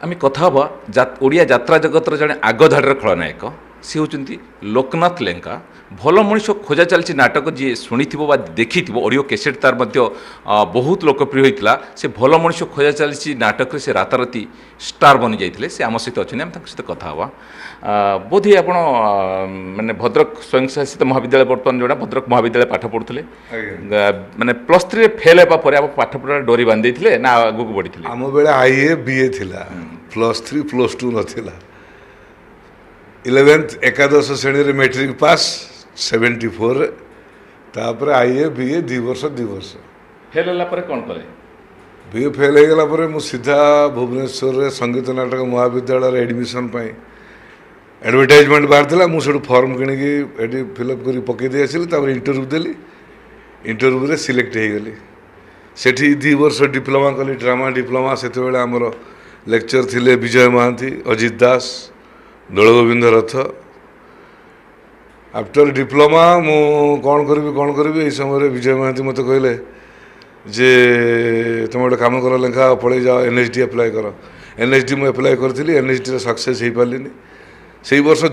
आम कथा हवा ओडिया यात्रा जगतर जड़े आगधाड़र खलनायक सी होती लोकनाथ लेंका भल मनीष खोजा चलती नाटक जी शुणी देखी ऑडियो कैसेट तार बहुत लोकप्रिय होता से भल मनीष खोजा चलती नाटक से राताराति स्टार बनी जाते से आम सहित अच्छे आम सहित कथा हवा बोधे आप माने भद्रक स्वयं शासित महाविद्यालय बर्तमान जोड़ा भद्रक महाविद्यालय पाठ पढ़ुले माने +3 फेल होगा आप पाठ पढ़ा डोरी बांधी थे ना आगू बढ़ी थे आम बेले आईए बीए थिला +3 +2 नथिला 11th एकादश श्रेणी मैट्रिक पास 74 तापर आईए बीए 2 वर्ष फेल होला कौन कले बीए फेल हो गला पर मु सीधा भुवनेश्वर रे संगीत नाटक महाविद्यालय एडमिशन पाई एडवर्टाइजमेंट बाहर मुझे फॉर्म किणी फिलअप कर पकईदे आसली इंटरव्यू देली इंटरव्यू रे सिलेक्ट हो गली सेठी 2 वर्ष डिप्लोमा कली ड्रामा डिप्लोमा से आमर लेक्चर थिले विजय महांती अजित दास दलगोविंद रथ आफ्टर डिप्लोमा मु कौन करी यही समय विजय महांती मत कहले जे तुम गोटे कम कर लेखा पड़े जाओ एनएचडी अप्लाई कर एनएचडी मुझे अप्लाई करी एनएचडी सक्सेस हो पारे से वर्ष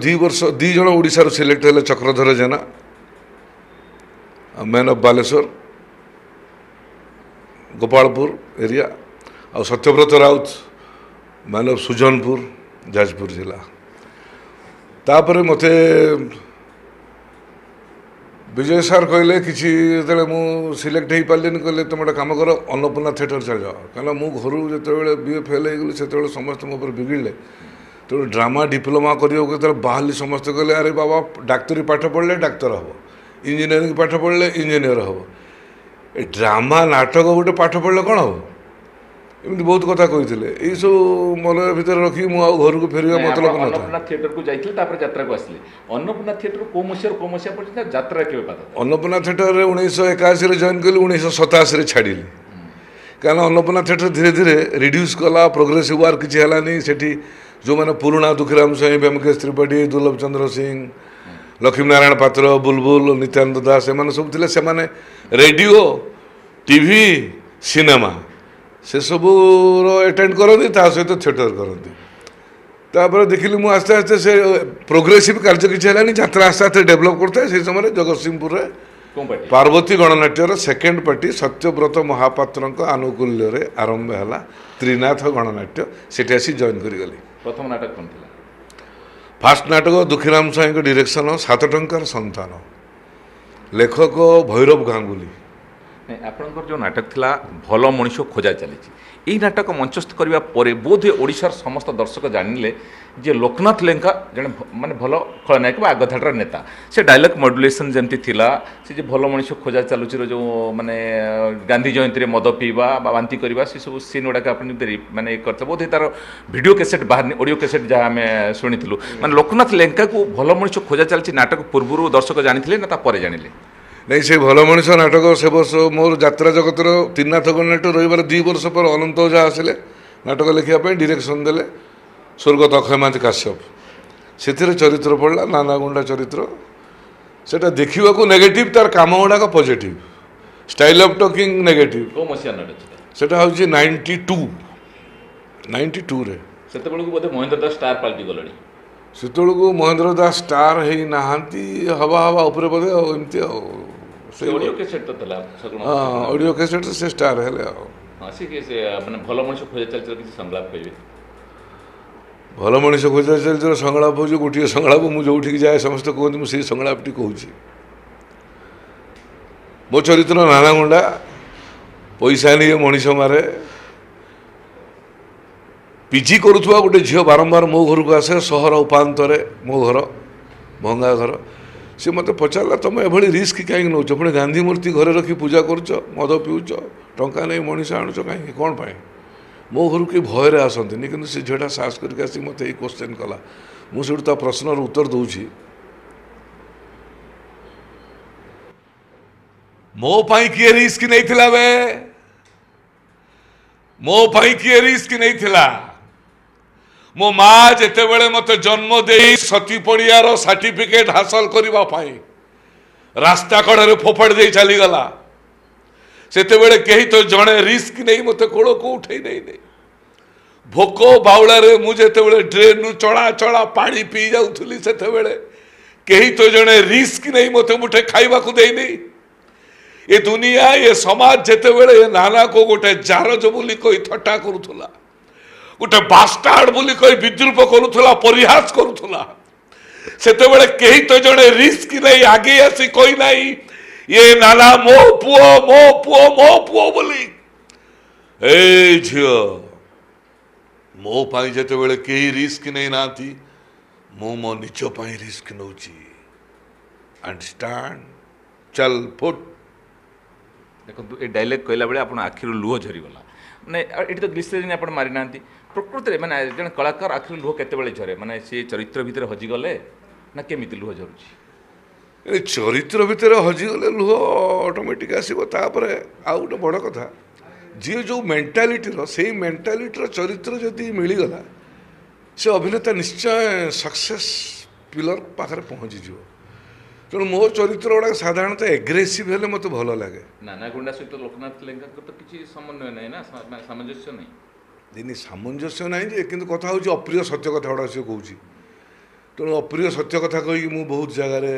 2 जन ओडिशा सिलेक्ट हेले Chakradhar Jena man of Baleswar Gopalpur area और सत्यव्रत राउत मैन ऑफ सुजनपुर जाजपुर जिला तापर मते विजय सार कहले किसी मु सिलेक्ट हो पारे कहले तुम गोटे कम कर अन्नपूर्णा थिएटर चल जाओ कहीं मु घर जो बीए फेल हो गली समस्त मो बिगिड़े तो ड्रामा डिप्लोमा कर बाहर समस्त कहले अरे बाबा डाक्तरी पाठ पढ़ले डाक्तर हम इंजीनियरिंग पाठ पढ़ले इंजीनियर हम ड्रामा नाटक गोटे पाठ पढ़ले कौन हम एमती बहुत कथा कही यही सब मन भर रखी घर को फेर मतलब अन्नपूर्णा थिएटर को जाइए यात्रा को आसले अन्नपूर्णा थिएटर को मसीहा पड़े यात्रा के अन्नपूर्णा थिएटर 1981 जॉइन कली 1987 छाड़ी कारण अन्नपूर्णा थिएटर धीरे धीरे रिड्यूस कला प्रोग्रेसिव वार किसी है सेठी जो मैंने पुराणा दुखीराम स्वाई व्योमकेश त्रिपाठी दुर्लभ चंद्र सिंह लक्ष्मी नारायण पात्र बुलबुल नित्यानंद दास एम सब थे से रेडियो टीवी सिनेमा से सब अटेंड करती सहित थिएटर करती तापर देखिली मुझे आस्ते आस्ते से प्रोग्रेसिव कार्य किसी है यात्रा आस्ते आस्ते डेभलप करता है से समय जगतसिंहपुर पार्वती गणनाट्यर सेकेंड पार्टी सत्यव्रत महापात्र आनुकूल्य आरंभ है त्रिनाथ गणनाट्य से आसी जॉइन करी प्रथम नाटक कौन था फास्ट नाटक दुखीराम स्वाई डायरेक्शन 7 टंकार संतान लेखक भैरव गांगुली आपणकर जो नाटक थिला भल मनीष खोजा चली यही नाटक मंचस्थ करने पर बोधे ओडिशार समस्त दर्शक जानिले जे लोकनाथ लेंका जड़े माने भल खलनायक आगधाड़र नेता से डायलॉग मॉड्युलेशन जमती थिला से जे भल मनीष खोजा चलुची जो माने गांधी जयंती मद पीवा बांति करवा से सब सीन गुड़ाक आप माने करते बोधे तार वीडियो कैसेट बाहर ऑडियो कैसेट जहाँ आम शुणीलु माने लोकनाथ लेंका को भल मनीष खोजा चलती नाटक पूर्व दर्शक जानी ना तापर जानिले नहीं से भल मनीष नाटक से वर्ष मोर यात्रा जगतर त्रिनाथ गणनाट्य रही 2 वर्ष पर अनंत ओझा आसिले नाटक लिखापी डायरेक्शन देले स्वर्गत अक्षय महांती काश्यप से चरित्र पड़ा नाना गुंडा चरित्र सेटा देखा नेगेटिव तार काम गुड़ाक positive style of talking negative सेटा हूँ 92 रे महेंद्र दास स्टार पाल्टी गलानी सेतु महेंद्र दास स्टार है नहांती हवा हवा उपरे बोधे एमती ऑडियो कैसेट तो तला हाँ ऑडियो कैसेट से स्टार है हां से के से माने भल मनीष खोजा चलचर किसी संलाप कहबे भल मनीष खोजा चलचर संलाप हो गोटे संलाप मु जोठी जाए समस्त कहते मुझे संलापटी कहूँ मो चरित्र नाना गुंडा पैसा नहीं मनीष मारे पीजी करुवा गोटे झील बारंबार मो घर को आसे सहर उपातरे मो घर भंगा घर सी मत पचारा तुम एभली रिस्क कहीं नौ पुणी गांधी मूर्ति घरे रखी पूजा करुच मद पीऊच टंका नहीं मनीष आणुच कहीं कौन पाए मो घर के भयर आसती कि से झीटा साहस करके आसी मत ये क्वेश्चन कला मुझे प्रश्नर उत्तर दूची मो पाई किए रिस्क नहीं थिला बे मो पाई किए रिस्क नहीं थिला मो माँ जिते बड़े मत जन्म दे सती पड़ियार सर्टिफिकेट हासिल करने रास्ता कड़े फोपाड़ दे चलीगला से कही तो जड़े रिस्क नहीं मत कोड़ को उठे नहीं ଭୋକ ବାଉଳାରେ ମୁଁ ଯେତେବେଳେ ଡ୍ରେନ୍ରୁ ଚଳା ଚଳା ପାଣି ପିଇ ଯାଉଥିଲି ସେତେବେଳେ କେହି ତ ଜଣେ ରିସ୍କ ନେଇ ମୋତେ ମୁଠେ ଖାଇବାକୁ ଦେଇନି। ଏ ଦୁନିଆ ଏ ସମାଜ ଯେତେବେଳେ ଏ ନାନାକୁ ଗୋଟେ ଜାରଜ ବୋଲି କହି ଥଟ୍ଟା କରୁଥିଲା, ଗୋଟେ ବାଷ୍ଟାର୍ଡ ବୋଲି କହି ବିଦ୍ରୁପ କରୁଥିଲା, ପରିହାସ କରୁଥିଲା, ସେତେବେଳେ କେହି ତ ଜଣେ ରିସ୍କ ନେଇ ଆଗେଇ ଆସି କହି ନାହିଁ ଏ ନାନା ମୋ ପୁଅ ମୋ ପୁଅ ମୋ ପୁଅ ବୋଲି। ଏ ଝିଅ ମୋ ପାଇଁ ଯେତେବେଳେ କେହି ରିସ୍କ ନେଇ ନାହାନ୍ତି ମୁଁ ମୋ ନିଜ ପାଇଁ ରିସ୍କ ନେଉଛି। ଅଣ୍ଡରଷ୍ଟାଣ୍ଡ? ଚାଲ ଫୁଟ୍। ଦେଖନ୍ତୁ ଏ ଡାଇଲଗ୍ କହିଲା ବେଳେ ଆପଣ ଆଖିରୁ ଲୁହ ଝରିଗଲା। ମାନେ ଏଠି ତ ଗ୍ଲିସେରିନ୍ ଆପଣ ମାରିନାହାନ୍ତି। ପ୍ରକୃତରେ ମାନେ ଜଣେ କଳାକାର ଆଖିରୁ ଲୁହ କେତେବେଳେ ଝରେ? ମାନେ ସେ ଚରିତ୍ର ଭିତରେ ହଜିଗଲେ ନା କେମିତି ଲୁହ ଝରୁଛି? ଏ ଚରିତ୍ର ଭିତରେ ହଜିଗଲେ ଲୁହ ଅଟୋମେଟିକ୍ ଆସିବ। ତାପରେ ଆଉ ଗୋଟେ ବଡ଼ କଥା, ଯିଏ ଯେଉଁ ମେଣ୍ଟାଲିଟିର ସେଇ ମେଣ୍ଟାଲିଟିର ଚରିତ୍ର ଯଦି ମିଳିଗଲା ସେ ଅଭିନେତା ନିଶ୍ଚୟ ସକ୍ସେସ୍ ପିଲର ପାଖରେ ପହଞ୍ଚିଯିବ। ତେଣୁ ମୋ ଚରିତ୍ର ଗୁଡ଼ାକ ସାଧାରଣତଃ ଏଗ୍ରେସିଭ୍ ହେଲେ ମୋତେ ଭଲ ଲାଗେ। ନାନା ଗୁଣ୍ଡା ସହିତ ଲୋକନାଥ ଲେଙ୍କାଙ୍କର ତ କିଛି ସମନ୍ୱୟ ନାହିଁ ନା, ସାମଞ୍ଜସ୍ୟ ନାହିଁ। ଦିନି ସାମଞ୍ଜସ୍ୟ ନାହିଁ ଯେ, କିନ୍ତୁ କଥା ହେଉଛି ଅପ୍ରିୟ ସତ୍ୟ କଥା ଗୁଡ଼ା ସେ କହୁଛି। ତେଣୁ ଅପ୍ରିୟ ସତ୍ୟ କଥା କହିକି ମୁଁ ବହୁତ ଜାଗାରେ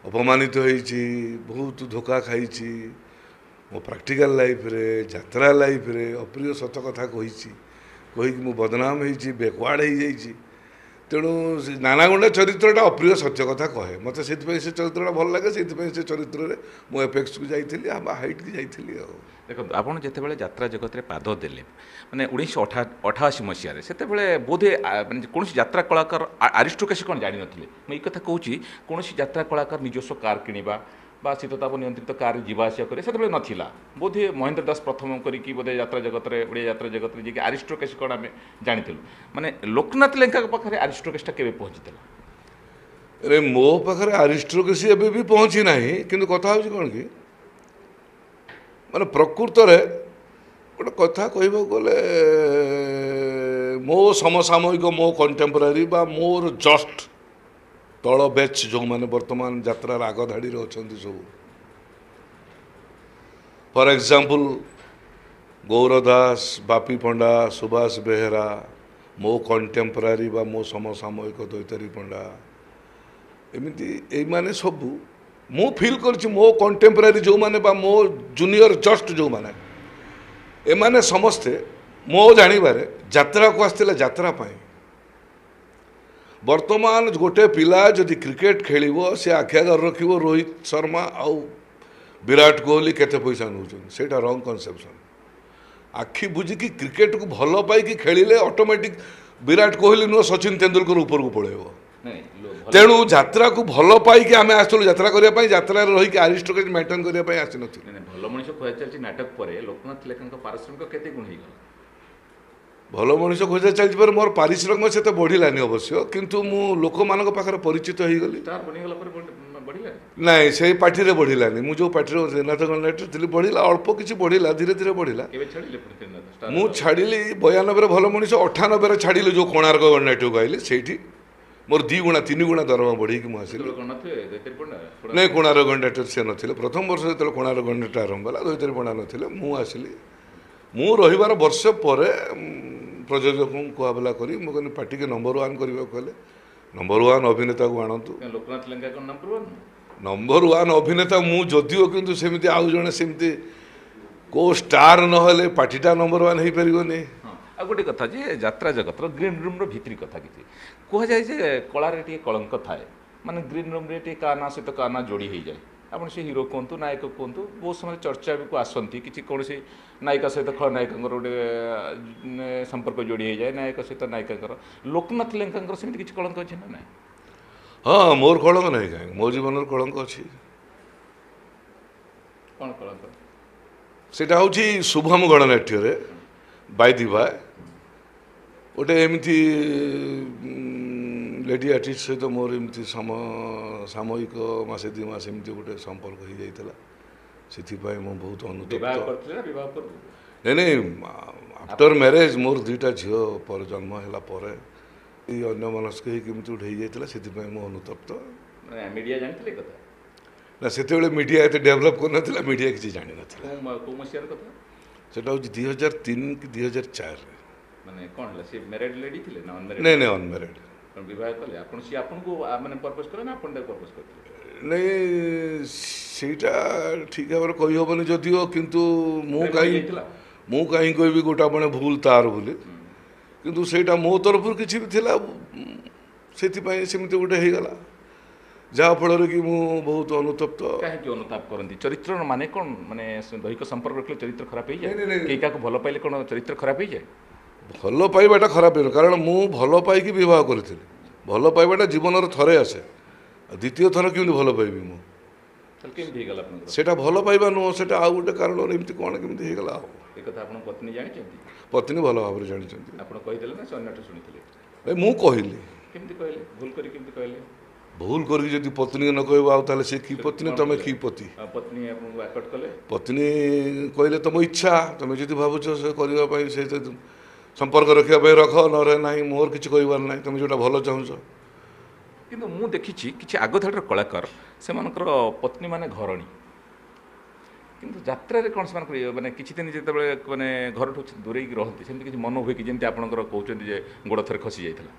ଅପମାନିତ ହେଇଛି, ବହୁତ ଧୋକା ଖାଇଛି। ମୋ ପ୍ରାକ୍ଟିକାଲ ଲାଇଫ୍ରେ, ଯାତ୍ରା ଲାଇଫ୍ରେ ଅପ୍ରିୟ ସତ କଥା କହିକି ମୁଁ ବଦନାମ ହେଇଛି, ବେକୱାର୍ଡ଼ ହେଇଯାଇଛି। ତେଣୁ ସେ ନାନାଗୁଣ୍ଡା ଚରିତ୍ରଟା ଅପ୍ରିୟ ସତ୍ୟ କଥା କହେ। ମୋତେ ସେଥିପାଇଁ ସେ ଚରିତ୍ରଟା ଭଲ ଲାଗେ। ସେଇଥିପାଇଁ ସେ ଚରିତ୍ରରେ ମୁଁ ଏପେକ୍ସକୁ ଯାଇଥିଲି, ହାଇଟ୍କି ଯାଇଥିଲି। ଆଉ ଦେଖନ୍ତୁ ଆପଣ ଯେତେବେଳେ ଯାତ୍ରା ଜଗତରେ ପାଦ ଦେଲେ ମାନେ 1988 ମସିହାରେ, ସେତେବେଳେ ବୋଧେ ମାନେ କୌଣସି ଯାତ୍ରା କଳାକାର ଆରିଷ୍ଟୋକ୍ରାସି କ'ଣ ଜାଣିନଥିଲେ। ମୁଁ ଏଇ କଥା କହୁଛି, କୌଣସି ଯାତ୍ରା କଳାକାର ନିଜସ୍ୱ କାର୍ କିଣିବା ବା ଶୀତତାପ ନିୟନ୍ତ୍ରିତ କାର୍ରେ ଯିବା ଆସିବା କରିବା ସେତେବେଳେ ନଥିଲା। ବୋଧେ ମହେନ୍ଦ୍ର ଦାସ ପ୍ରଥମ କରିକି ବୋଧେ ଯାତ୍ରା ଜଗତରେ, ଓଡ଼ିଆ ଯାତ୍ରା ଜଗତରେ ଯିଏକି ଆରିଷ୍ଟୋକ୍ରାସି କ'ଣ ଆମେ ଜାଣିଥିଲୁ। ମାନେ ଲୋକନାଥ ଲେଙ୍କାଙ୍କ ପାଖରେ ଆରିଷ୍ଟୋକ୍ରାସିଟା କେବେ ପହଞ୍ଚିଥିଲା? ରେ ମୋ ପାଖରେ ଆରିଷ୍ଟୋକ୍ରାସି ଏବେ ବି ପହଞ୍ଚି ନାହିଁ। କିନ୍ତୁ କଥା ହେଉଛି କ'ଣ କି, ମାନେ ପ୍ରକୃତରେ ଗୋଟେ କଥା କହିବାକୁ ଗଲେ ମୋ ସମସାମୟିକ, ମୋ କଣ୍ଟେମ୍ପୋରାରୀ ବା ମୋର ଜଷ୍ଟ ତଳ ବ୍ୟାଚ୍ ଯେଉଁମାନେ ବର୍ତ୍ତମାନ ଯାତ୍ରାର ଆଗ ଧାଡ଼ିରେ ଅଛନ୍ତି ସବୁ, ଫର୍ ଏକ୍ଜାମ୍ପଲ୍ ଗୌର ଦାସ, ବାପି ପଣ୍ଡା, ସୁଭାଷ ବେହେରା, ମୋ କଣ୍ଟେମ୍ପୋରାରୀ ବା ମୋ ସମସାମୟିକ ଦୈତାରୀ ପଣ୍ଡା, ଏମିତି ଏଇମାନେ ସବୁ ମୁଁ ଫିଲ୍ କରିଛି ମୋ କଣ୍ଟେମ୍ପୋରାରୀ ଯେଉଁମାନେ ବା ମୋ ଜୁନିୟର ଜଷ୍ଟ ଯେଉଁମାନେ, ଏମାନେ ସମସ୍ତେ ମୋ ଜାଣିବାରେ ଯାତ୍ରାକୁ ଆସିଥିଲେ ଯାତ୍ରା ପାଇଁ। ବର୍ତ୍ତମାନ ଗୋଟେ ପିଲା ଯଦି କ୍ରିକେଟ ଖେଳିବ ସେ ଆଖି ଆଗରେ ରଖିବ ରୋହିତ ଶର୍ମା ଆଉ ବିରାଟ କୋହଲି କେତେ ପଇସା ନେଉଛନ୍ତି। ସେଇଟା ରଙ୍ଗ କନସେପ୍ସନ୍। ଆଖି ବୁଝିକି କ୍ରିକେଟକୁ ଭଲ ପାଇକି ଖେଳିଲେ ଅଟୋମେଟିକ୍ ବିରାଟ କୋହଲି ନୁହଁ ସଚିନ ତେନ୍ଦୁଲକର ଉପରକୁ ପଳେଇବ। ତେଣୁ ଯାତ୍ରାକୁ ଭଲ ପାଇକି ଆମେ ଆସିଥିଲୁ ଯାତ୍ରା କରିବା ପାଇଁ, ଯାତ୍ରାରେ ରହିକି ଆରିଷ୍ଟୋକ୍ରାସି ମେଣ୍ଟେନ୍ କରିବା ପାଇଁ ଆସିନଥିଲୁ। ଭଲ ମଣିଷ ଖୋଜା ଚାଲିଛି ନାଟକ ପରେ ଲୋକନାଥ ଲେଖାଙ୍କ ପାରିଶ୍ରମିକ କେତେ ଗୁଣ ହେଇଗଲା? ଭଲ ମଣିଷ ଖୋଜା ଚାଲିଛି ପରେ ମୋର ପାରିଶ୍ରମିକ ସେତେ ବଢ଼ିଲାନି ଅବଶ୍ୟ, କିନ୍ତୁ ମୁଁ ଲୋକମାନଙ୍କ ପାଖରେ ପରିଚିତ ହେଇଗଲି। ନାଇଁ ସେଇ ପାର୍ଟିରେ ବଢ଼ିଲାନି। ମୁଁ ଯେଉଁ ପାର୍ଟିରେ ତ୍ରିନାଥଗଣ୍ଡ ଥିଲି ବଢ଼ିଲା, ଅଳ୍ପ କିଛି ବଢ଼ିଲା, ଧୀରେ ଧୀରେ ବଢ଼ିଲା। ମୁଁ ଛାଡ଼ିଲି 92ରେ ଭଲ ମଣିଷ, 98ରେ ଛାଡ଼ିଲି ଯେଉଁ କୋଣାର୍କ ଗଣ୍ଡନାଟ୍ୟକୁ ଆଇଲି, ସେଇଠି ମୋର 2 ଗୁଣା 3 ଗୁଣା ଦରମା ବଢ଼େଇକି ମୁଁ ଆସିଲି। ନାଇଁ କୋଣାର୍କ ଗଣ୍ଡନାଟ୍ୟ ସେ ନଥିଲେ। ପ୍ରଥମ ବର୍ଷ ଯେତେବେଳେ କୋଣାର୍କ ଗଣ୍ଡନାଟ୍ୟ ଆରମ୍ଭ ହେଲା ଦୈତାରୀ ପଣ୍ଡା ନଥିଲେ, ମୁଁ ଆସିଲି। ମୁଁ ରହିବାର ବର୍ଷ ପରେ ପ୍ରଯୋଜକଙ୍କୁ କୁହାବଲା କରି ମୁଁ କହିଲି ପାର୍ଟିକି ନମ୍ବର 1 କରିବାକୁ ହେଲେ ନମ୍ବର 1 ଅଭିନେତାକୁ ଆଣନ୍ତୁ। ଲୋକନାଥ ଲେଙ୍କା କ'ଣ ନମ୍ବର 1 ଅଭିନେତା ମୁଁ ଯଦିଓ, କିନ୍ତୁ ସେମିତି ଆଉ ଜଣେ ସେମିତି କେଉଁ ଷ୍ଟାର ନହେଲେ ପାର୍ଟିଟା ନମ୍ବର 1 ହେଇପାରିବନି। ଆଉ ଗୋଟେ କଥା ଯେ ଯାତ୍ରା ଜଗତର ଗ୍ରୀନ୍ ରୁମ୍ର ଭିତରି କଥା କିଛି କୁହାଯାଏ ଯେ କଳାରେ ଟିକେ କଳଙ୍କ ଥାଏ। ମାନେ ଗ୍ରୀନ୍ ରୁମ୍ରେ ଟିକେ କାହା ନାଁ ସହିତ କାହା ନାଁ ଯୋଡ଼ି ହେଇଯାଏ। ଆପଣ ସେ ହିରୋ କୁହନ୍ତୁ, ନାୟକ କୁହନ୍ତୁ, ବହୁତ ସମୟ ଚର୍ଚ୍ଚାକୁ ଆସନ୍ତି। କିଛି କୌଣସି ନାୟିକା ସହିତ ଖଳନାୟକଙ୍କର ଗୋଟେ ସମ୍ପର୍କ ଯୋଡ଼ି ହେଇଯାଏ, ନାୟକ ସହିତ ନାୟିକାଙ୍କର। ଲୋକନାଥ ଲେଙ୍କାଙ୍କର ସେମିତି କିଛି କଳଙ୍କ ଅଛି ନା ନାହିଁ? ହଁ, ମୋର କଳଙ୍କ ନାହିଁ କାହିଁକି, ମୋ ଜୀବନରେ କଳଙ୍କ ଅଛି। କ'ଣ କଳଙ୍କ? ସେଇଟା ହେଉଛି ଶୁଭମ ଗଣନାଟ୍ୟରେ ବାଇଦିବା ଗୋଟେ ଏମିତି ଲେଡି ଆର୍ଟିଷ୍ଟ ସହିତ ମୋର ଏମିତି ସାମୟିକ ମାସେ 2 ମାସ ଏମିତି ଗୋଟେ ସମ୍ପର୍କ ହେଇଯାଇଥିଲା। ସେଥିପାଇଁ ମୁଁ ବହୁତ ଅନୁତପ୍ତ। ନାଇଁ ଆଫ୍ଟର ମ୍ୟାରେଜ୍ ମୋର 2ଟା ଝିଅ ପରେ ଜନ୍ମ ହେଲା ପରେ ଏଇ ଅନ୍ୟମନସ୍କ ହେଇକି କେମିତି ଗୋଟେ ହେଇଯାଇଥିଲା। ସେଥିପାଇଁ ମୁଁ ଅନୁତପ୍ତ। ମିଡ଼ିଆ ଜାଣିଥିଲେ କଥା? ନା, ସେତେବେଳେ ମିଡ଼ିଆ ଏତେ ଡେଭଲପ୍ କରିନଥିଲା, ମିଡ଼ିଆ କିଛି ଜାଣିନଥିଲା। କୋଉ ମସିହାର କଥା? ସେଟା ହେଉଛି 2003 କି 2004ରେ। ମାନେ କ'ଣ ହେଲା ସେ ମ୍ୟାରେଡ୍ ଲେଡି ଥିଲେ ନା ଅନମ୍ୟାରେଡ୍? ନାଇଁ ନାଇଁ ଅନମ୍ୟାରେଡ୍। ବିବାହ କଲେ ଆପଣ, ସିଏ ଆପଣଙ୍କୁ ମାନେ ପର୍ପୋଜ କଲେ ନା ଆପଣ ତାକୁ ପର୍ପୋଜ କରିଥିଲେ? ନାଇଁ ସେଇଟା ଠିକ୍ ଭାବରେ କହିହେବନି ଯଦିଓ, କିନ୍ତୁ ହେଇଯାଇଥିଲା। ମୁଁ କାହିଁ କହିବି ଗୋଟା ମାନେ ଭୁଲ ତାର ବୋଲି, କିନ୍ତୁ ସେଇଟା ମୋ ତରଫରୁ କିଛି ବି ଥିଲା, ସେଥିପାଇଁ ସେମିତି ଗୋଟେ ହେଇଗଲା, ଯାହାଫଳରେ କି ମୁଁ ବହୁତ ଅନୁତପ୍ତ। କାହିଁକି ଅନୁତାପ କରନ୍ତି? ଚରିତ୍ରର ମାନେ କ'ଣ? ମାନେ ଦୈହିକ ସମ୍ପର୍କ ରଖିଲେ ଚରିତ୍ର ଖରାପ ହେଇଯାଏ? ନାଇଁ, ନାଇଁ, ନାଇଁ। କେହି କାହାକୁ ଭଲ ପାଇଲେ କ'ଣ ଚରିତ୍ର ଖରାପ ହେଇଯାଏ? ଭଲ ପାଇବାଟା ଖରାପ ହେଇନି, କାରଣ ମୁଁ ଭଲ ପାଇକି ବିବାହ କରିଥିଲି। ଭଲ ପାଇବାଟା ଜୀବନର ଥରେ ଆସେ, ଦ୍ୱିତୀୟ ଥର କେମିତି ଭଲ ପାଇବି ମୁଁ? ତାହେଲେ କେମିତି ହେଇଗଲା ଆପଣଙ୍କର? ସେଇଟା ଭଲ ପାଇବା ନୁହଁ, ସେଇଟା ଆଉ ଗୋଟେ କାରଣରେ ଏମିତି କ'ଣ କେମିତି ହେଇଗଲା। ଆଉ ଏ କଥା ଆପଣଙ୍କ ପତ୍ନୀ ଜାଣିଛନ୍ତି? ପତ୍ନୀ ଭଲ ଭାବରେ ଜାଣିଛନ୍ତି। ଆପଣ କହିଦେଲେ ନା ସେ ଅନ୍ୟଠୁ ଶୁଣିଥିଲେ? ଭାଇ ମୁଁ କହିଲି। କେମିତି କହିଲେ? ଭୁଲ କରି କେମିତି କହିଲେ? ଭୁଲ କରିକି ଯଦି ପତ୍ନୀ ନ କହିବ ଆଉ ତାହେଲେ ସେ କି ପତ୍ନୀ, ତମେ କି ପତି? ପତ୍ନୀ ଆପଣଙ୍କୁ ଆକଟ କଲେ? ପତ୍ନୀ କହିଲେ ତମ ଇଚ୍ଛା, ତମେ ଯଦି ଭାବୁଛ ସେ କରିବା ପାଇଁ, ସେ ସମ୍ପର୍କ ରଖିବା ପାଇଁ ରଖ, ନହେଲେ ନାହିଁ, ମୋର କିଛି କହିବାର ନାହିଁ, ତମେ ଯେଉଁଟା ଭଲ ଚାହୁଁଛ। କିନ୍ତୁ ମୁଁ ଦେଖିଛି କିଛି ଆଗଧାଡ଼ିର କଳାକାର, ସେମାନଙ୍କର ପତ୍ନୀମାନେ ଘରଣୀ, କିନ୍ତୁ ଯାତ୍ରାରେ କ'ଣ ସେମାନଙ୍କର ମାନେ କିଛି ଦିନ ଯେତେବେଳେ ମାନେ ଘରଠୁ ଦୂରେଇକି ରହନ୍ତି, ସେମିତି କିଛି ମନ ହୁଏ କି ଯେମିତି ଆପଣଙ୍କର କହୁଛନ୍ତି ଯେ ଗୋଡ଼ ଥରେ ଖସି ଯାଇଥିଲା?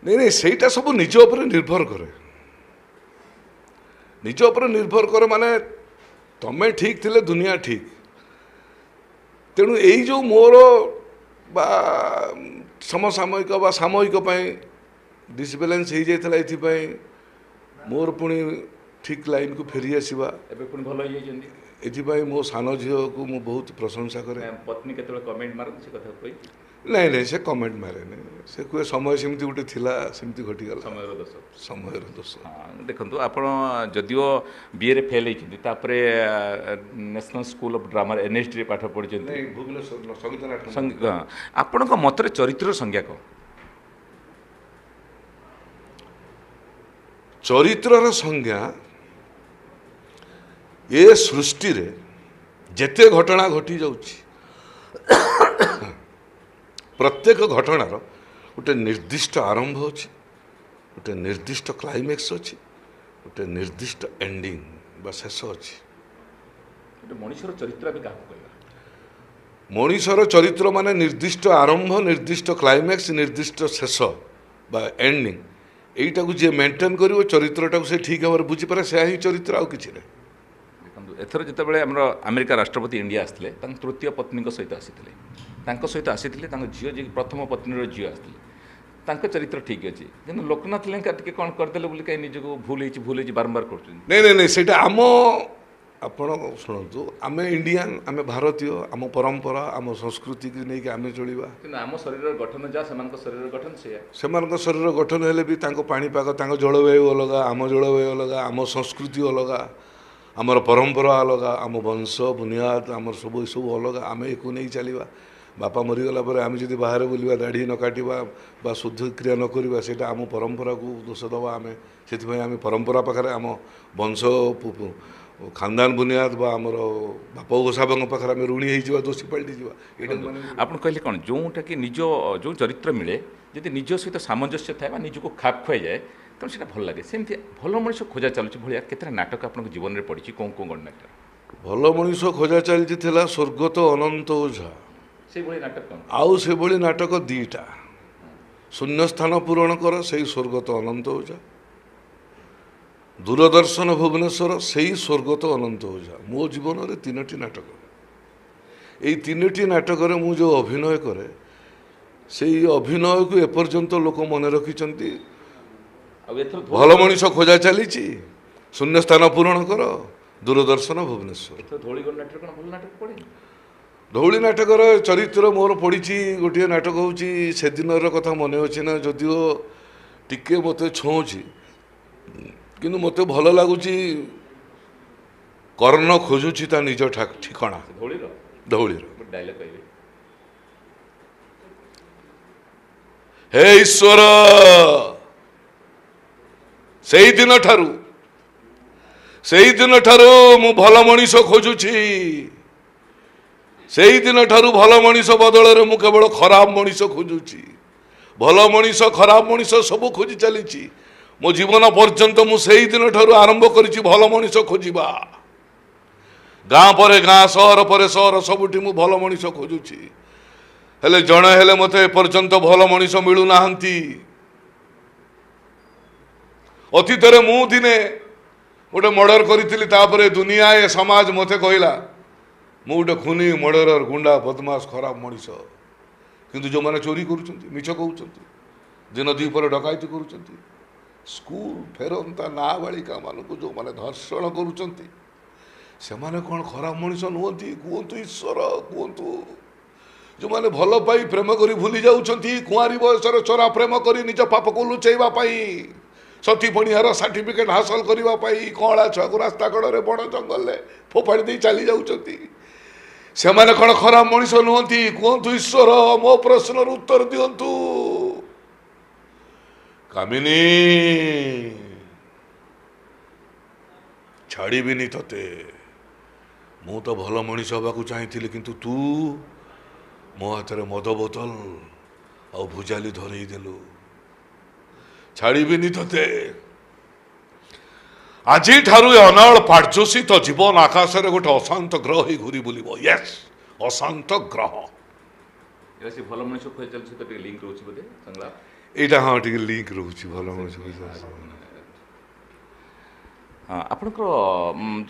ନାଇଁ ନାଇଁ, ସେଇଟା ସବୁ ନିଜ ଉପରେ ନିର୍ଭର କରେ। ନିଜ ଉପରେ ନିର୍ଭର କରେ ମାନେ ତମେ ଠିକ୍ ଥିଲେ ଦୁନିଆ ଠିକ୍। ତେଣୁ ଏଇ ଯେଉଁ ମୋର ବା ସମସାମୟିକ ବା ସାମୟିକ ପାଇଁ ଡିସବାଲାନ୍ସ ହେଇଯାଇଥିଲା, ଏଥିପାଇଁ ମୋର ପୁଣି ଠିକ୍ ଲାଇନ୍କୁ ଫେରି ଆସିବା, ଏବେ ପୁଣି ଭଲ ହେଇଯାଇଛନ୍ତି। ଏଥିପାଇଁ ମୋ ସାନ ଝିଅକୁ ମୁଁ ବହୁତ ପ୍ରଶଂସା କରେ। ପତ୍ନୀ କେତେବେଳେ କମେଣ୍ଟ ମାରନ୍ତି ସେ କଥାକୁ କହିକି? ନାଇଁ ନାଇଁ, ସେ କମେଣ୍ଟ ମାରେନି, ସେ କୁହେ ସମୟ ସେମିତି ଗୋଟେ ଥିଲା, ସେମିତି ଘଟିଗଲା। ସମୟର ଦୋଷ। ସମୟର ଦୋଷ। ହଁ, ଦେଖନ୍ତୁ ଆପଣ ଯଦିଓ ବିଏରେ ଫେଲ୍ ହେଇଛନ୍ତି, ତାପରେ ନ୍ୟାସନାଲ୍ ସ୍କୁଲ ଅଫ୍ ଡ୍ରାମା NSDରେ ପାଠ ପଢ଼ିଛନ୍ତି। ନାଇଁ, ଭୁବନେଶ୍ୱର ସଙ୍ଗୀତ ନାଟକ। ଆପଣଙ୍କ ମତରେ ଚରିତ୍ରର ସଂଜ୍ଞା କ'ଣ? ଚରିତ୍ରର ସଂଜ୍ଞା ଏ ସୃଷ୍ଟିରେ ଯେତେ ଘଟଣା ଘଟି ଯାଉଛି, ପ୍ରତ୍ୟେକ ଘଟଣାର ଗୋଟେ ନିର୍ଦ୍ଦିଷ୍ଟ ଆରମ୍ଭ ଅଛି, ଗୋଟେ ନିର୍ଦ୍ଦିଷ୍ଟ କ୍ଲାଇମ୍ୟାକ୍ସ ଅଛି, ଗୋଟେ ନିର୍ଦ୍ଦିଷ୍ଟ ଏଣ୍ଡିଂ ବା ଶେଷ ଅଛି। ଗୋଟେ ମଣିଷର ଚରିତ୍ର ବି କାହାକୁ କହିବା? ମଣିଷର ଚରିତ୍ର ମାନେ ନିର୍ଦ୍ଦିଷ୍ଟ ଆରମ୍ଭ, ନିର୍ଦ୍ଦିଷ୍ଟ କ୍ଲାଇମ୍ୟାକ୍ସ, ନିର୍ଦ୍ଦିଷ୍ଟ ଶେଷ ବା ଏଣ୍ଡିଂ, এইটাକୁ ଯିଏ ମେଣ୍ଟେନ୍ କରିବ ଚରିତ୍ରଟାକୁ ସେ ଠିକ୍ ଭାବରେ ବୁଝିପାରେ, ସେୟା ହିଁ ଚରିତ୍ର, ଆଉ କିଛି ନାହିଁ। ଦେଖନ୍ତୁ ଏଥର ଯେତେବେଳେ ଆମର ଆମେରିକା ରାଷ୍ଟ୍ରପତି ଇଣ୍ଡିଆ ଆସିଥିଲେ, ତାଙ୍କ ତୃତୀୟ ପତ୍ନୀଙ୍କ ସହିତ ଆସିଥିଲେ, ତାଙ୍କ ସହିତ ଆସିଥିଲେ ତାଙ୍କ ଝିଅ, ଯିଏ ପ୍ରଥମ ପତ୍ନୀର ଝିଅ ଆସିଥିଲେ, ତାଙ୍କ ଚରିତ୍ର ଠିକ୍ ଅଛି, କିନ୍ତୁ ଲୋକନାଥ ଲେଙ୍କା ଟିକେ କ'ଣ କରିଦେଲେ ବୋଲି କାହିଁ ନିଜକୁ ଭୁଲ ହେଇଛି ବାରମ୍ବାର କରୁଛନ୍ତି? ନାଇଁ ନାଇଁ ନାଇଁ, ସେଇଟା ଆପଣ ଶୁଣନ୍ତୁ, ଆମେ ଇଣ୍ଡିଆନ୍, ଆମେ ଭାରତୀୟ, ଆମ ପରମ୍ପରା, ଆମ ସଂସ୍କୃତିକୁ ନେଇକି ଆମେ ଚଳିବା। କିନ୍ତୁ ଆମ ଶରୀରର ଗଠନ ଯାହା, ସେମାନଙ୍କ ଶରୀରର ଗଠନ ସେଇଆ। ସେମାନଙ୍କ ଶରୀର ଗଠନ ହେଲେ ବି ତାଙ୍କ ପାଣିପାଗ, ତାଙ୍କ ଜଳବାୟୁ ଅଲଗା, ଆମ ଜଳବାୟୁ ଅଲଗା, ଆମ ସଂସ୍କୃତି ଅଲଗା, ଆମର ପରମ୍ପରା ଅଲଗା, ଆମ ବଂଶ ବୁନିୟାଦ, ଆମର ସବୁ ଏସବୁ ଅଲଗା, ଆମେ ଏକୁ ନେଇ ଚାଲିବା। ବାପା ମରିଗଲା ପରେ ଆମେ ଯଦି ବାହାରେ ବୁଲିବା, ଦାଢ଼ି ନ କାଟିବା ବା ଶୁଦ୍ଧକ୍ରିୟା ନ କରିବା, ସେଇଟା ଆମ ପରମ୍ପରାକୁ ଦୋଷ ଦେବା ଆମେ। ସେଥିପାଇଁ ଆମେ ପରମ୍ପରା ପାଖରେ, ଆମ ବଂଶ ଖାନଦାନ ବୁନିୟାଦ ବା ଆମର ବାପ ଗୋସାବାଙ୍କ ପାଖରେ ଆମେ ଋଣୀ ହେଇଯିବା, ଦୋଷୀ ପାଲଟିଯିବା। ଏଇଟା ଆପଣ କହିଲେ କ'ଣ, ଯେଉଁଟାକି ଯେଉଁ ଚରିତ୍ର ମିଳେ, ଯଦି ନିଜ ସହିତ ସାମଞ୍ଜସ୍ୟ ଥାଏ ବା ନିଜକୁ ଖାପ ଖୁଆଇଯାଏ, ତେଣୁ ସେଇଟା ଭଲ ଲାଗେ। ସେମିତି ଭଲ ମଣିଷ ଖୋଜା ଚାଲୁଛି ଭଳିଆ କେତେଟା ନାଟକ ଆପଣଙ୍କ ଜୀବନରେ ପଡ଼ିଛି, କେଉଁ ଗଣନାଟ୍ୟ? ଭଲ ମଣିଷ ଖୋଜା ଚାଲିଛି ଥିଲା ସ୍ୱର୍ଗତ ଅନନ୍ତ ଓଝା। ସେଇଭଳି ନାଟକ କ'ଣ? ଆଉ ସେଭଳି ନାଟକ ଦୁଇଟା, ଶୂନ୍ୟସ୍ଥାନ ପୂରଣ କର, ସେଇ ସ୍ୱର୍ଗତ ଅନନ୍ତ ଓଝା, ଦୂରଦର୍ଶନ ଭୁବନେଶ୍ୱର, ସେଇ ସ୍ୱର୍ଗତ ଅନନ୍ତ ଓଝା। ମୋ ଜୀବନରେ ତିନୋଟି ନାଟକ। ଏଇ ତିନୋଟି ନାଟକରେ ମୁଁ ଯେଉଁ ଅଭିନୟ କରେ, ସେଇ ଅଭିନୟକୁ ଏପର୍ଯ୍ୟନ୍ତ ଲୋକ ମନେ ରଖିଛନ୍ତି। ଭଲ ମଣିଷ ଖୋଜା ଚାଲିଛି, ଶୂନ୍ୟସ୍ଥାନ ପୂରଣ କର, ଦୂରଦର୍ଶନ ଭୁବନେଶ୍ୱର। ଧଉଳି ନାଟକର ଚରିତ୍ର ମୋର ପଡ଼ିଛି, ଗୋଟିଏ ନାଟକ ହେଉଛି ସେଦିନର କଥା, ମନେ ଅଛି ନା? ଯଦିଓ ଟିକେ ମୋତେ ଛୁଉଁଛି, କିନ୍ତୁ ମୋତେ ଭଲ ଲାଗୁଛି। କର୍ଣ୍ଣ ଖୋଜୁଛି ତା ନିଜ ଠିକଣା। ଧଉଳିର ହେ ଈଶ୍ୱର, ସେଇଦିନଠାରୁ ମୁଁ ଭଲ ମଣିଷ ଖୋଜୁଛି। ସେଇଦିନଠାରୁ ଭଲ ମଣିଷ ବଦଳରେ ମୁଁ କେବଳ ଖରାପ ମଣିଷ ଖୋଜୁଛି। ଭଲ ମଣିଷ, ଖରାପ ମଣିଷ ସବୁ ଖୋଜି ଚାଲିଛି। ମୋ ଜୀବନ ପର୍ଯ୍ୟନ୍ତ ମୁଁ ସେଇଦିନଠାରୁ ଆରମ୍ଭ କରିଛି ଭଲ ମଣିଷ ଖୋଜିବା। ଗାଁ ପରେ ଗାଁ, ସହର ପରେ ସହର, ସବୁଠି ମୁଁ ଭଲ ମଣିଷ ଖୋଜୁଛି। हेले जणे हेले मते एपर्यंत भल मनीष मिलूना अतीत मु दिने गोटे मर्डर करी दुनिया ए समाज मते कहला मु गोटे खुनी मर्डरर गुंडा बदमाश खराब मनीष किंतु जो माने चोरी करुछंती मिछ कहउछंती दिन दीपर डकायती करुछंती स्कूल फेरंता नाबालिका मानक जो माने धर्षण करुछंती से माने कौन खराब मनीष नुहंती कहतु ईश्वर कहतु जो माने भल पाई प्रेम करी भूली जाउछंती कुआरी बयसर चोरा प्रेम करी निज पाप को लुचेइबा पाई सती पणियार सर्टिफिकेट हासिल करबा पाई कला छुआ को रास्ता कड़े बड़ जंगल में फोपाड़ी दे चली जाउछंती से माने कौन खराब मनीष नुहंती कहतु ईश्वर मो प्रश्नर उत्तर दियंतु कामिनी छाड़बीनी तते मु तो भल मनीष हवा चाहिए किंतु तू मो हाथ में मद बोतल आ भुजाली धरई देलु छाड़बीनी तते आज अनाल पार्जोषित जीवन आकाश में गोटे अशांत ग्रह ही घूरी बुल यस अशांत ग्रह भल मनीष खोज चलते लिंक रोचे बोधे संलाप यहाँ हाँ टे लिंक रोचे भल मनीष हाँ आपंकर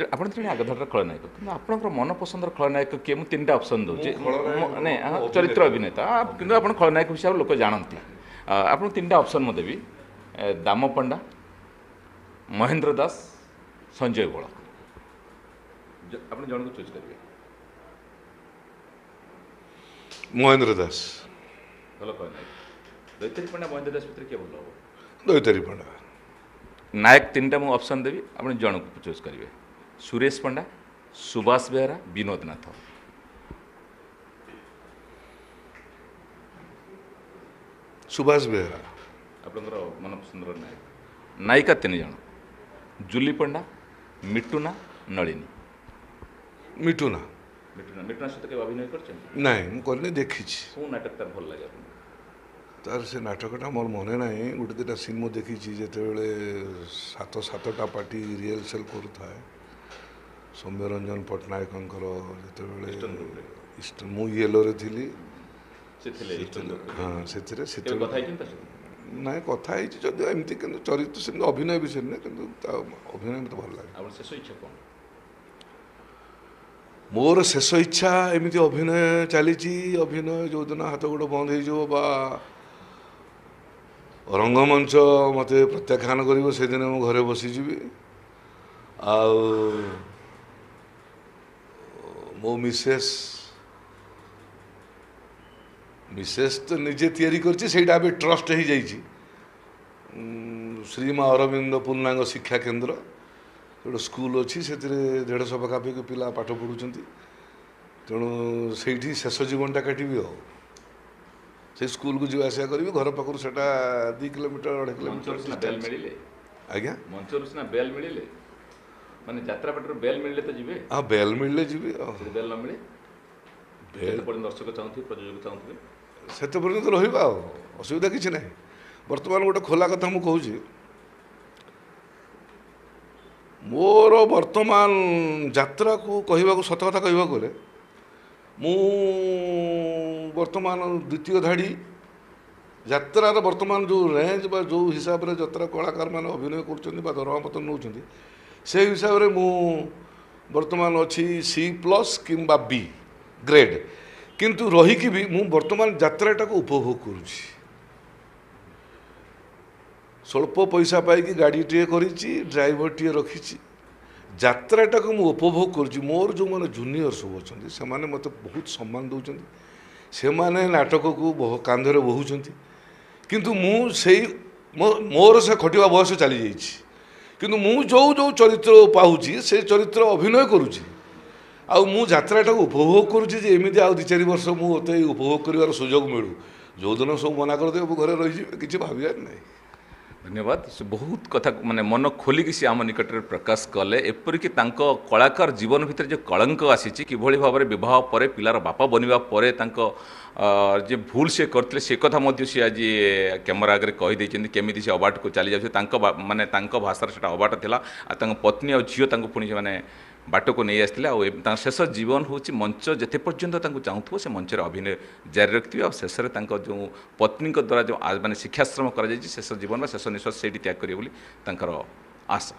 आप आगधार खलनायक कि आपंकर मन पसंद खलनायक किए मुझे तीन ऑप्शन दूचे नहीं चरित्र अभिनेता कि आप खलनायक हिसाब से लोक जानती आप तीन ऑप्शन मैं देवी दाम पंडा महेंद्र दास संजय बल आप जन को चूज करेंगे महेंद्र दास भल खलनायक दैतरी पंडा महेंद्र दास भितर किए भल हम दैतरी पंडा नायक तीन टा मुझे ऑप्शन देवी आप जन को चूज करेंगे सुरेश पंडा सुभाष बेहरा विनोद नाथ सुभाष बेहरा आपंकर मन पसंद नायक नायिका तीन जन जूली पंडा मिटुना नलिनी मिटुना मिटुना मिटुना सहित के अभिनय कर नहीं मुझे देखी कौ नाटक तार भल लगे तार से नाटकटा मोर मन ना गोटे दुटा सीन मुझे देखी जिते सात सातटा पार्टी रिहर्सल करुए सौम्यरंजन पट्टनायक जो मु येलो रे थी हाँ से ना कथा जदि एमती चरित्र से अभिनय विषय ना कि अभिनय मत भल लगे शेष इच्छा कौन मोर शेष इच्छा एमती अभिनय चली अभिनय जो दिन हाथ गोड़ बंद हो रंगमंच मत प्रत्याख्यान कर से दिन मो घरे बसीजी मो मिसेस मिसेस तो निजे तैयारी करटा भी ट्रस्ट हो जाइए श्री माँ अरविंद पूर्णांग शिक्षा केन्द्र गोटे स्कूल अच्छी से 150 पाखापाखि पिला पाठ पढ़ुं तेणु से शेष जीवनटा काटि से स्कूल को जीवा आसा करी घर पाखर से 2 किलोमीटर 2.5 किलोमीटर आज्ञा मंचर सीना बेल मिले माने यात्रा पटर बेल मिले तो जीवे हाँ बेल मिले जी बेल न मिले बेल दर्शक चाहते प्रयोजक चाहते से पर्यटन रहा असुविधा किसी ना बर्तमान गोटे खोला कथा मुझे कहूँ मोर वर्तमान यात्रा को कहवाक सत कथा कहवाक गले मु वर्तमान द्वितीय धाड़ी यात्रार वर्तमान जो रेंज बा जो हिसाब से यात्रा कलाकार मान अभिनय कर दरमा पत्र नौ से हिसाब से मु वर्तमान अच्छी C+ किंबा B ग्रेड किंतु रहीकि भी मु वर्तमान यात्राटा को उपभोग करुँची स्वल्प पैसा पाई गाड़ी टे करी ड्राइवर टे रखी यात्राटा को मुझे उपभोग करुँची मोर जो मैंने जूनियर सब अच्छा से मैंने मत बहुत सम्मान दौरान से मैंने नाटक को कांधरे बोहुंट किंतु मुझे मोर से खटिया बयस चली जाइए किंतु मु जो जो चरित्र पाऊँगी से चरित्र अभिनय करुँची आउ मु यात्राटा को उपभोग करुँची एमती आउ 2-4 वर्ष मुझे उपभोग कर सुजोग मिलू जो दिन सब मना करदे घरे रही किसी भावार ना धन्यवाद से बहुत कथा माने मन खोलिकी सी आम निकट में प्रकाश कले एपरिक कलाकार जीवन भितर जो कलंक आसी किभली भाव में विवाह पर पिलार बापा बनवा पर जे भूल से करते से कथा मध्य सी आज कैमरा आगे कहीदे केमी से अबाट को चली जाए माने भाषा से अबाट था पत्नी और झील पुणी से ବାଟକୁ ନେଇ ଆସିଥିଲେ ଆଉ ତାଙ୍କ ଶେଷ ଜୀବନ ହେଉଛି ମଞ୍ଚ ଯେତେ ପର୍ଯ୍ୟନ୍ତ ତାଙ୍କୁ ଚାହୁଁଥିବ ସେ ମଞ୍ଚରେ ଅଭିନୟ ଜାରି ରଖିଥିବେ ଆଉ ଶେଷରେ ତାଙ୍କ ଯେଉଁ ପତ୍ନୀଙ୍କ ଦ୍ୱାରା ଯେଉଁ ମାନେ ଶିକ୍ଷାଶ୍ରମ କରାଯାଇଛି ଶେଷ ଜୀବନ ବା ଶେଷ ନିଶ୍ୱାସ ସେଇଠି ତ୍ୟାଗ କରିବେ ବୋଲି ତାଙ୍କର ଆଶା।